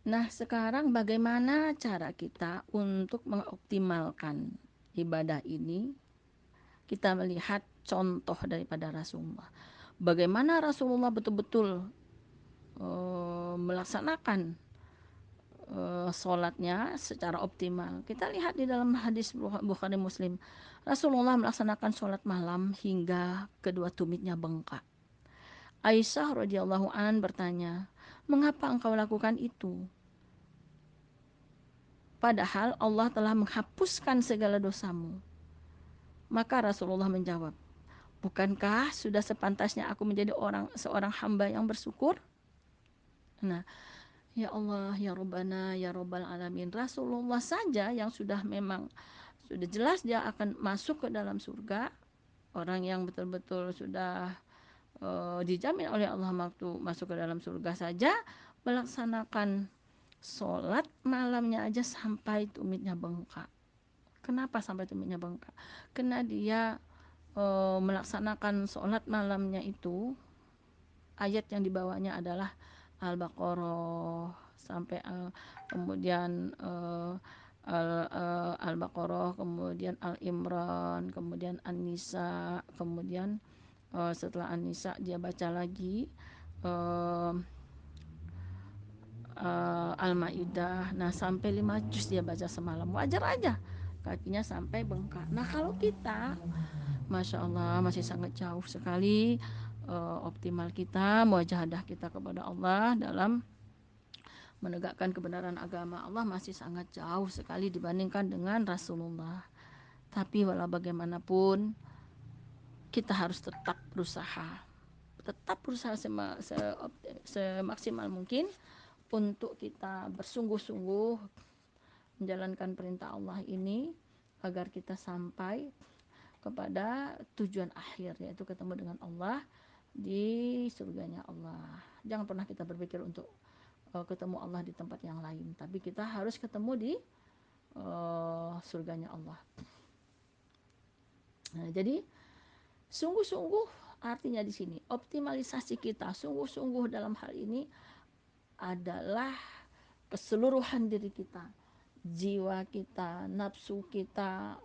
Nah, sekarang bagaimana cara kita untuk mengoptimalkan ibadah ini? Kita melihat contoh daripada Rasulullah. Bagaimana Rasulullah betul-betul melaksanakan sholatnya secara optimal. Kita lihat di dalam hadis Bukhari Muslim, Rasulullah melaksanakan sholat malam hingga kedua tumitnya bengkak. Aisyah radhiyallahu an bertanya, mengapa engkau lakukan itu? Padahal Allah telah menghapuskan segala dosamu. Maka Rasulullah menjawab, bukankah sudah sepantasnya aku menjadi seorang hamba yang bersyukur? Nah, ya Allah, ya Rabbana, ya Rabbal Alamin. Rasulullah saja yang sudah jelas dia akan masuk ke dalam surga. Orang yang betul-betul sudah dijamin oleh Allah waktu masuk ke dalam surga saja, melaksanakan sholat malamnya aja sampai tumitnya bengkak. Kenapa sampai tumitnya bengkak? Karena dia melaksanakan sholat malamnya itu, ayat yang dibawanya adalah Al-Baqarah sampai kemudian Al-Baqarah, kemudian Al-Imran, kemudian An-Nisa, kemudian setelah An-Nisa dia baca lagi uh, Al-Maidah. Nah, sampai 5 juz dia baca semalam. Wajar aja kakinya sampai bengkak. Nah, kalau kita Masya Allah masih sangat jauh sekali optimal kita, mujahadah kita kepada Allah dalam menegakkan kebenaran agama Allah masih sangat jauh sekali dibandingkan dengan Rasulullah. Tapi walau bagaimanapun kita harus tetap berusaha semaksimal mungkin untuk kita bersungguh-sungguh menjalankan perintah Allah ini agar kita sampai kepada tujuan akhir, yaitu ketemu dengan Allah di surganya Allah. Jangan pernah kita berpikir untuk ketemu Allah di tempat yang lain, tapi kita harus ketemu di surganya Allah. Nah, jadi sungguh-sungguh artinya di sini optimalisasi kita sungguh-sungguh dalam hal ini adalah keseluruhan diri kita, jiwa kita, nafsu kita,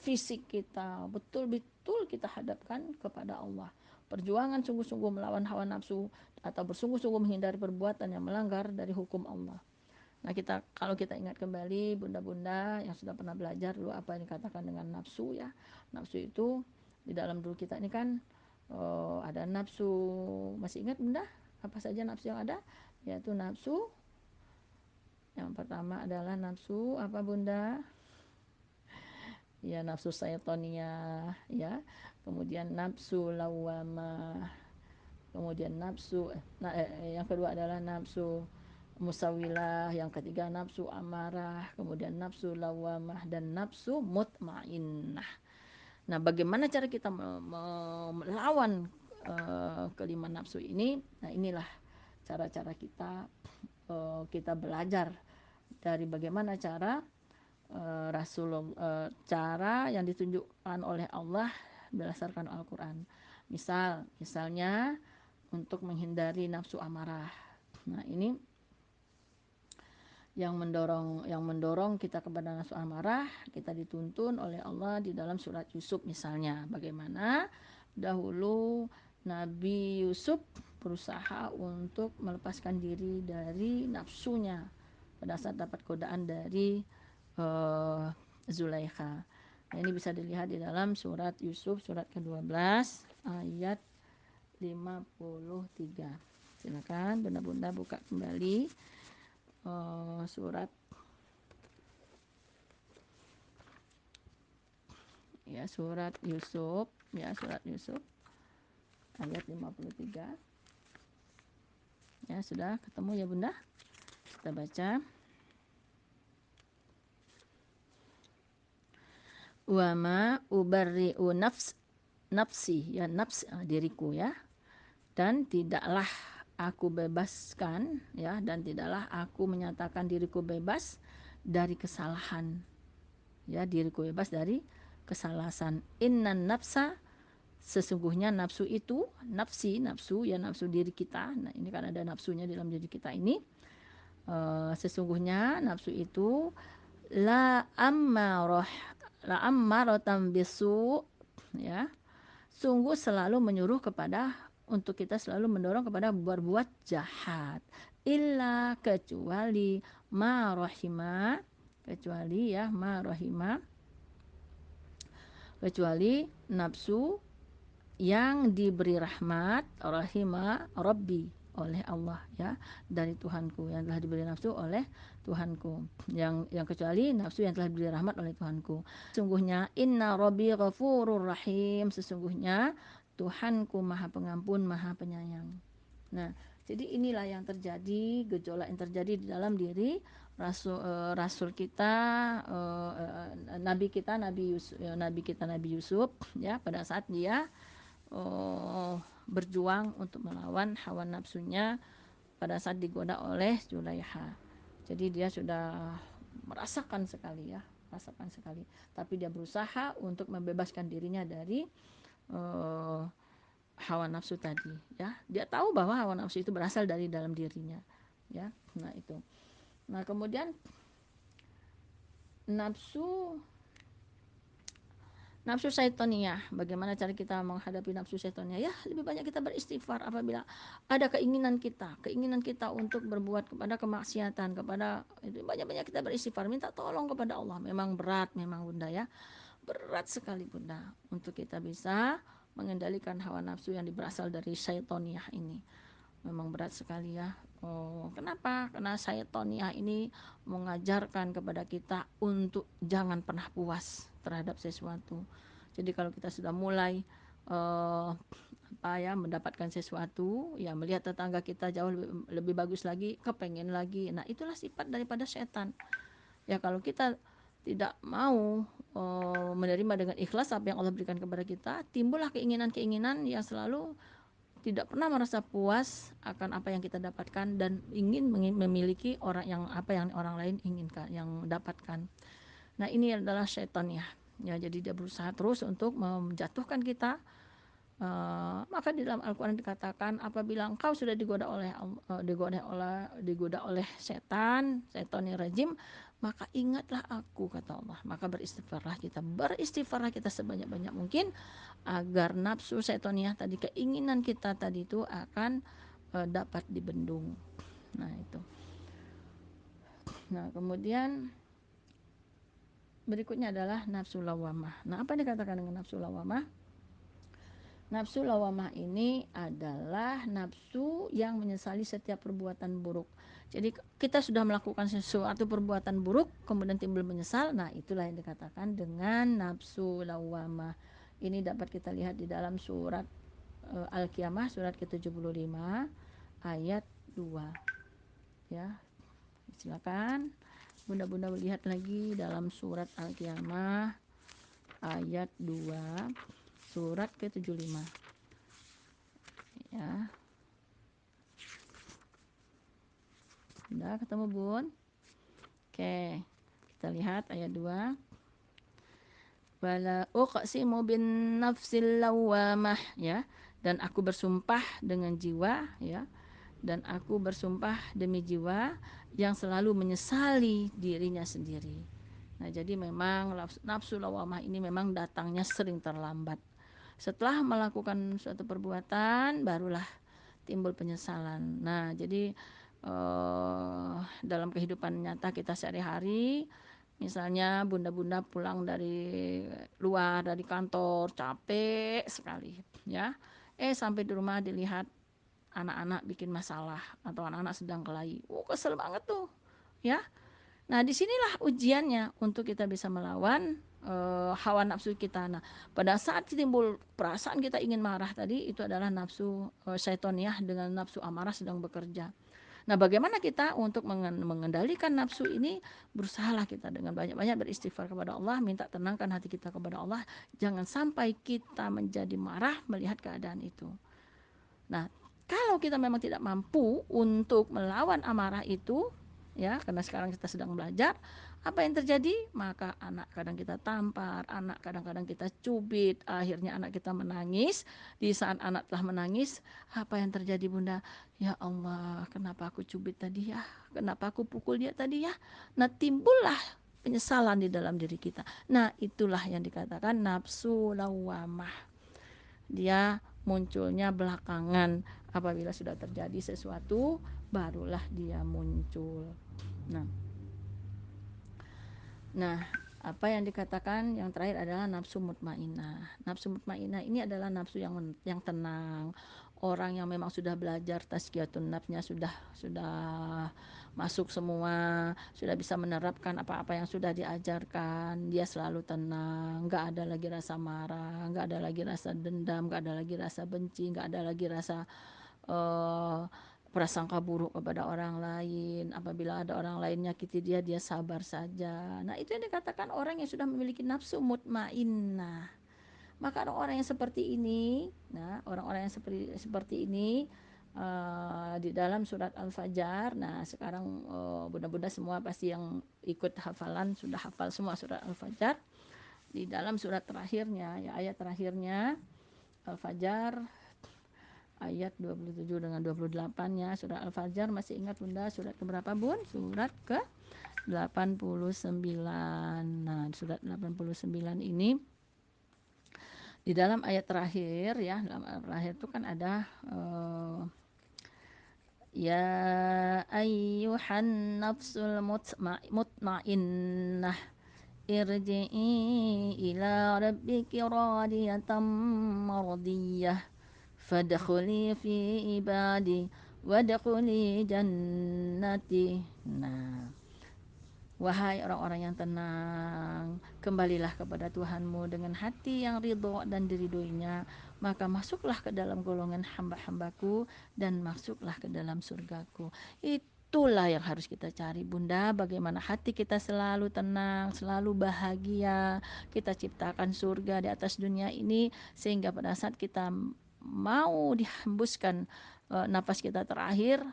fisik kita, betul-betul kita hadapkan kepada Allah. Perjuangan sungguh-sungguh melawan hawa nafsu atau bersungguh-sungguh menghindari perbuatan yang melanggar dari hukum Allah. Nah, kalau kita ingat kembali bunda-bunda yang sudah pernah belajar dulu apa yang dikatakan dengan nafsu ya. Nafsu itu di dalam dulu kita ini kan ada nafsu, masih ingat bunda? Apa saja nafsu yang ada? Yaitu nafsu yang pertama adalah nafsu apa bunda? Ya, nafsu syaitoniyah ya. Kemudian nafsu lawamah. Kemudian yang kedua adalah nafsu musawilah, yang ketiga nafsu amarah, kemudian nafsu lawamah dan nafsu mutmainnah. Nah, bagaimana cara kita melawan kelima nafsu ini? Nah, inilah cara-cara kita belajar dari bagaimana cara cara yang ditunjukkan oleh Allah berdasarkan Al-Quran. Misalnya untuk menghindari nafsu amarah. Nah, ini yang mendorong kita kepada nafsu amarah, kita dituntun oleh Allah di dalam surat Yusuf misalnya. Bagaimana dahulu Nabi Yusuf berusaha untuk melepaskan diri dari nafsunya pada saat dapat godaan dari Zulaikha. Nah, ini bisa dilihat di dalam surat Yusuf surat ke-12 ayat 53. Silakan bunda-bunda buka kembali surat Yusuf ayat 53. Ya, sudah ketemu ya bunda? Kita baca. Wa ma ubarri'u nafsi ya, diriku ya, dan tidaklah aku bebaskan ya, dan tidaklah aku menyatakan diriku bebas dari kesalahan ya, diriku bebas dari kesalahan. Innan nafsa, sesungguhnya nafsu itu, nafsu ya, nafsu diri kita. Nah, ini kan ada nafsunya dalam diri kita ini. Sesungguhnya nafsu itu la ammarah la ammaratan bisu, ya, sungguh selalu menyuruh kepada untuk kita selalu mendorong kepada berbuat jahat, illa kecuali ma rahima, kecuali ya ma rahima, kecuali nafsu yang diberi rahmat rahima Rabbi, oleh Allah, ya, dari Tuhanku, yang telah diberi nafsu oleh Tuhanku, yang kecuali nafsu yang telah diberi rahmat oleh Tuhanku. Sesungguhnya inna Rabbi ghafurur rahim, sesungguhnya Tuhanku Maha Pengampun, Maha Penyayang. Nah, jadi inilah yang terjadi, gejolak yang terjadi di dalam diri rasul kita, nabi kita Nabi Yusuf, ya, pada saat dia berjuang untuk melawan hawa nafsunya pada saat digoda oleh Zulaiha. Jadi dia sudah merasakan sekali, ya, merasakan sekali. Tapi dia berusaha untuk membebaskan dirinya dari hawa nafsu tadi, ya. Dia tahu bahwa hawa nafsu itu berasal dari dalam dirinya, ya. Nah itu. Nah kemudian nafsu nafsu syaitoniyah. Bagaimana cara kita menghadapi nafsu syaitoniyah? Ya, lebih banyak kita beristighfar apabila ada keinginan kita untuk berbuat kepada kemaksiatan, kepada itu banyak-banyak kita beristighfar, minta tolong kepada Allah. Memang berat, memang Bunda, ya. Berat sekali Bunda untuk kita bisa mengendalikan hawa nafsu yang berasal dari syaitoniyah ini. Memang berat sekali, ya. Kenapa? Karena syaitoniyah ini mengajarkan kepada kita untuk jangan pernah puas terhadap sesuatu. Jadi kalau kita sudah mulai mendapatkan sesuatu, ya, melihat tetangga kita jauh lebih bagus lagi, kepengen lagi. Nah itulah sifat daripada setan. Ya, kalau kita tidak mau menerima dengan ikhlas apa yang Allah berikan kepada kita, timbullah keinginan-keinginan yang selalu tidak pernah merasa puas akan apa yang kita dapatkan dan ingin memiliki apa yang orang lain inginkan, yang dapatkan. Nah ini adalah setan, ya. Ya, jadi dia berusaha terus untuk menjatuhkan kita. Maka di dalam Al-Quran dikatakan apabila engkau sudah digoda oleh setan yang rajim, maka ingatlah aku, kata Allah. Maka beristighfarlah kita sebanyak-banyak mungkin agar nafsu setoniyah tadi, keinginan kita tadi itu akan dapat dibendung. Nah itu. Nah kemudian berikutnya adalah nafsu lawamah. Nah apa yang dikatakan dengan nafsu lawamah? Nafsu lawamah ini adalah nafsu yang menyesali setiap perbuatan buruk. Jadi kita sudah melakukan sesuatu perbuatan buruk kemudian timbul menyesal. Nah itulah yang dikatakan dengan nafsu lawamah. Ini dapat kita lihat di dalam surat Al-Qiyamah, surat ke-75 ayat 2. Ya, silakan Bunda-bunda melihat lagi dalam surat Al-Qiyamah ayat 2, surat ke-75. Ya. Sudah ketemu, Bun? Oke. Kita lihat ayat 2. Wala uqsimu bin nafsil lawamah, ya. Dan aku bersumpah dengan jiwa, ya. Dan aku bersumpah demi jiwa yang selalu menyesali dirinya sendiri. Nah, jadi memang nafsu lawamah ini memang datangnya sering terlambat. Setelah melakukan suatu perbuatan, barulah timbul penyesalan. Nah, jadi dalam kehidupan nyata kita sehari-hari, misalnya bunda-bunda pulang dari luar, dari kantor, capek sekali, ya. Sampai di rumah dilihat anak-anak bikin masalah atau anak-anak sedang kelahi. Kesel banget tuh, ya. Nah, disinilah ujiannya untuk kita bisa melawan hawa nafsu kita. Nah, pada saat timbul perasaan kita ingin marah tadi, itu adalah nafsu syaitoniyah dengan nafsu amarah sedang bekerja. Nah, bagaimana kita untuk mengendalikan nafsu ini? Berusahalah kita dengan banyak-banyak beristighfar kepada Allah, minta tenangkan hati kita kepada Allah. Jangan sampai kita menjadi marah melihat keadaan itu. Nah, kalau kita memang tidak mampu untuk melawan amarah itu, ya, karena sekarang kita sedang belajar. Apa yang terjadi? Maka anak kadang kita tampar, anak kadang-kadang kita cubit, akhirnya anak kita menangis. Di saat anak telah menangis, apa yang terjadi Bunda? Ya Allah, kenapa aku cubit tadi ya? Kenapa aku pukul dia tadi ya? Nah, timbullah penyesalan di dalam diri kita. Nah, itulah yang dikatakan nafsu lawamah. Dia munculnya belakangan, apabila sudah terjadi sesuatu barulah dia muncul. Nah, nah, apa yang dikatakan yang terakhir adalah nafsu mutmainah. Nafsu mutmainah ini adalah nafsu yang tenang. Orang yang memang sudah belajar tazkiyatun nafsnya sudah masuk semua, sudah bisa menerapkan apa-apa yang sudah diajarkan, dia selalu tenang, nggak ada lagi rasa marah, nggak ada lagi rasa dendam, nggak ada lagi rasa benci, nggak ada lagi rasa uh, prasangka buruk kepada orang lain. Apabila ada orang lain nyakiti dia, dia sabar saja. Nah, itu yang dikatakan orang yang sudah memiliki nafsu mutmainnah. Maka orang-orang yang seperti ini, nah orang-orang yang seperti ini di dalam surat Al-Fajr. Nah, sekarang bunda-bunda semua pasti yang ikut hafalan sudah hafal semua surat Al-Fajr. Di dalam surat terakhirnya, ya ayat terakhirnya Al-Fajr ayat 27 dengan 28 ya, surat Al-Fajr. Masih ingat Bunda surat keberapa Bun? Surat ke 89. Nah, surat 89 ini di dalam ayat terakhir ya, dalam ayat terakhir itu kan ada ya ayyuhan nafsul mutmainnah irji'i ila rabbiki radiyatan mardiyah fadkhuli fi ibadi wadkhuli jannati. Nah, wahai orang-orang yang tenang, kembalilah kepada Tuhanmu dengan hati yang ridho dan diridhoinya, maka masuklah ke dalam golongan hamba-hambaku dan masuklah ke dalam surgaku. Itulah yang harus kita cari Bunda, bagaimana hati kita selalu tenang, selalu bahagia. Kita ciptakan surga di atas dunia ini, sehingga pada saat kita mau dihembuskan nafas kita terakhir,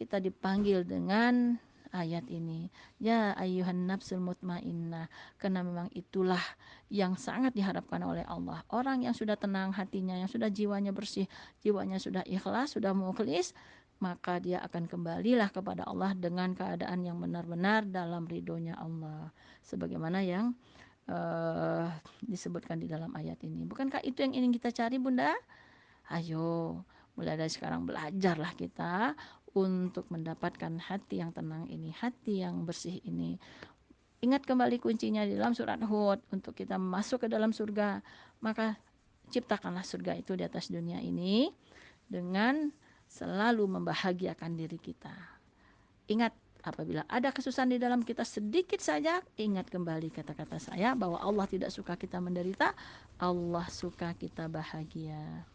kita dipanggil dengan ayat ini. Ya ayyuhan nafsul mutmainnah. Karena memang itulah yang sangat diharapkan oleh Allah. Orang yang sudah tenang hatinya, yang sudah jiwanya bersih, jiwanya sudah ikhlas, sudah mukhlis, maka dia akan kembalilah kepada Allah dengan keadaan yang benar-benar dalam ridhonya Allah. Sebagaimana yang disebutkan di dalam ayat ini. Bukankah itu yang ingin kita cari Bunda? Ayo, mulai dari sekarang belajarlah kita untuk mendapatkan hati yang tenang ini, hati yang bersih ini. Ingat kembali kuncinya di dalam surat Hud, untuk kita masuk ke dalam surga, maka ciptakanlah surga itu di atas dunia ini dengan selalu membahagiakan diri kita. Ingat, apabila ada kesusahan di dalam kita sedikit saja, ingat kembali kata-kata saya bahwa Allah tidak suka kita menderita, Allah suka kita bahagia.